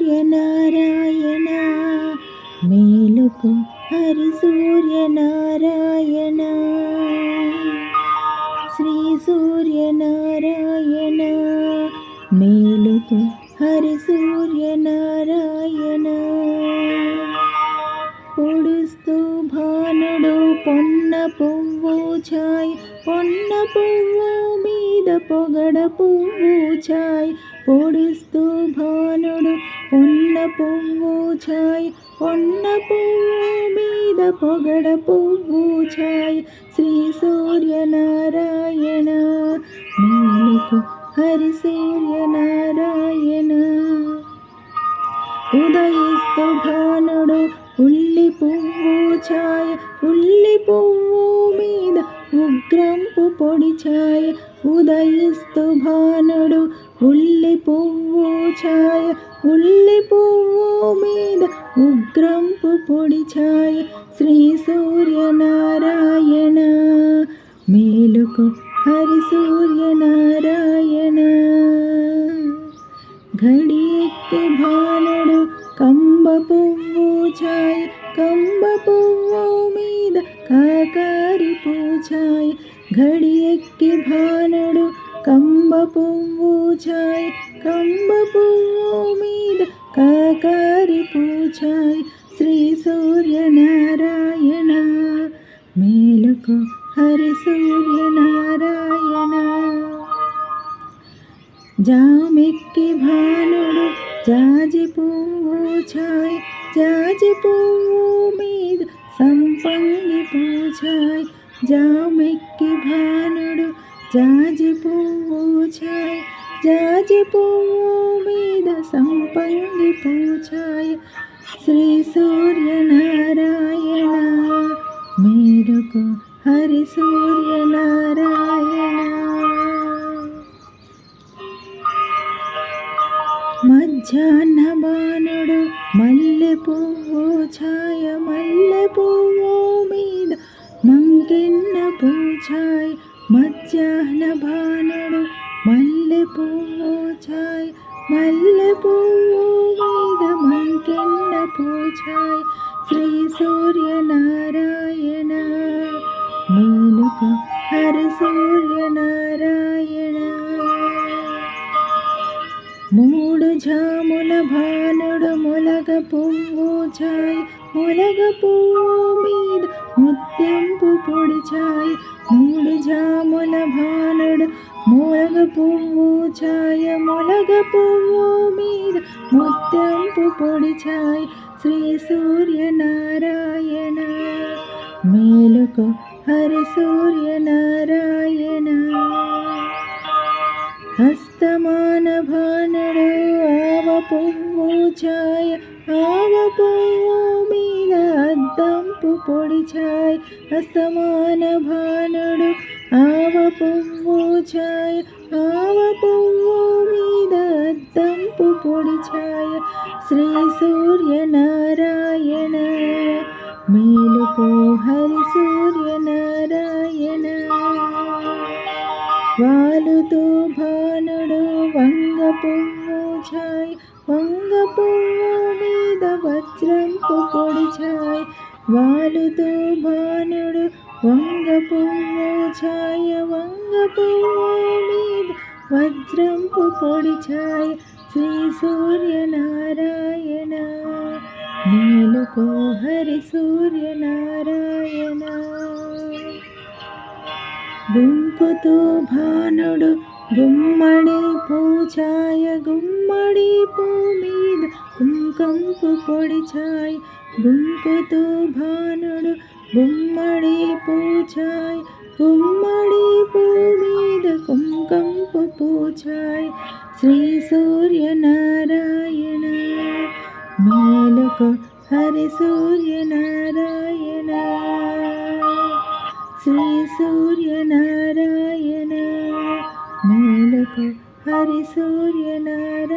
సూర్యనారాయణ మేలుకు హరి సూర్యనారాయణ శ్రీ సూర్యనారాయణ మేలుకు హరి సూర్యనారాయణ పొడుస్తూ భానుడు పొన్న పువ్వు ఛాయ్ పొన్న పువ్వు మీద పొగడ పువ్వు ఛాయ్ పొడుస్తూ భానుడు పొన్న పువ్వు ఛాయ్ పొన్న పువ్వు మీద పొగడ పువ్వు ఛాయ్ శ్రీ సూర్యనారాయణ మేలుకు హరి సూర్యనారాయణ ఉదయిస్తూ భానుడు ఉల్లి పువ్వు ఛాయ ఉల్లి పువ్వు మీద ఉగ్రంపు పొడి ఛాయ ఉదయిస్తూ భానుడు ఉల్లి పువ్వు ఛాయ ఉల్లి పువ్వు మీద ఉగ్రంపు పొడి ఛాయ శ్రీ సూర్యనారాయణ మేలుకు హరి సూర్యనారాయణ ఘడి ఎక్కి భానుడు కంబ పువ్వు ఛాయ్ కంబ పువ్వు మీద కాకారి పూఛాయ్ ఘడి ఎక్కి భానుడు కంబ పువ్వు ఛాయ్ కంబ పువ్వు మీద కాకారి పూఛాయ్ శ్రీ సూర్యనారాయణ మేలుకు హరి సూర్యనారాయణ జామెక్కి భానుడు జాజి పువ్వు ఛాయ్ జాజి పువ్వు మీద సంపంగి పూఛాయ్ జామెక్కి భానుడు జాజి పువ్వు ఛాయ్ జాజి పువ్వు మీద సంపంగి పూఛాయ్ శ్రీ సూర్యనారాయణ మేలుకు హరి సూర్యనారాయణ మధ్యాహ్న భానుడు మల్లె పువ్వు ఛాయ మల్లె పువ్వు మీద మంకెన్న పూఛాయ్ మధ్యాహ్న భానుడు మల్లె పువ్వు ఛాయ్ మల్లె పువ్వు మీద మంకెన్న పూఛాయ్ శ్రీ సూర్యనారాయణ మేలుకు హరి సూర్యనారాయణ మూడు జాముల భానుడు మొలగ పువ్వు ఛాయ్ మొలగ పువ్వు మీద ముత్యంపు పొడి ఛాయ్ మూడు జాముల భానుడు మొలగ పువ్వు ఛాయ మొలగ పువ్వు మీద ముత్యంపు పొడి ఛాయ్ శ్రీ సూర్యనారాయణ మేలుకు హరి సూర్యనారాయణ హస్తమాన భానుడు ఆవ పువ్వు ఛాయ ఆవ పువ్వు మీద అద్దంపు పొడి ఛాయ్ హస్తమాన భానుడు ఆవ పువ్వు ఛాయ ఆవ పువ్వు మీద అద్దంపు పొడి ఛాయ శ్రీ సూర్యనారాయణ మేలుకు హరి సూర్యనారాయణ వాలుతో భానుడు వంగ పువ్వు ఛాయ్ వంగ పువ్వు మీద వజ్రంపు పొడి ఛాయ్ వాలుతో భానుడు వంగ పువ్వు ఛాయ వంగ పువ్వు మీద వజ్రంపు పొడి ఛాయ్ శ్రీ సూర్యనారాయణ మేలుకు హరి సూర్యనారాయణ గుంకుతో భానుడు గుమ్మడి పూఛాయ గుమ్మడి పూ మీద కుంకంపు పొడి ఛాయ్ గుంకుతో భానుడు గుమ్మడి పూఛాయ్ గుమ్మడి పూ మీద కుంకంపు పూఛాయ్ శ్రీ సూర్యనారాయణ మేలుకు హరి సూర్యనారాయణ శ్రీ సూర్యనారాయణ మేలుకు హరి సూర్యనారాయణ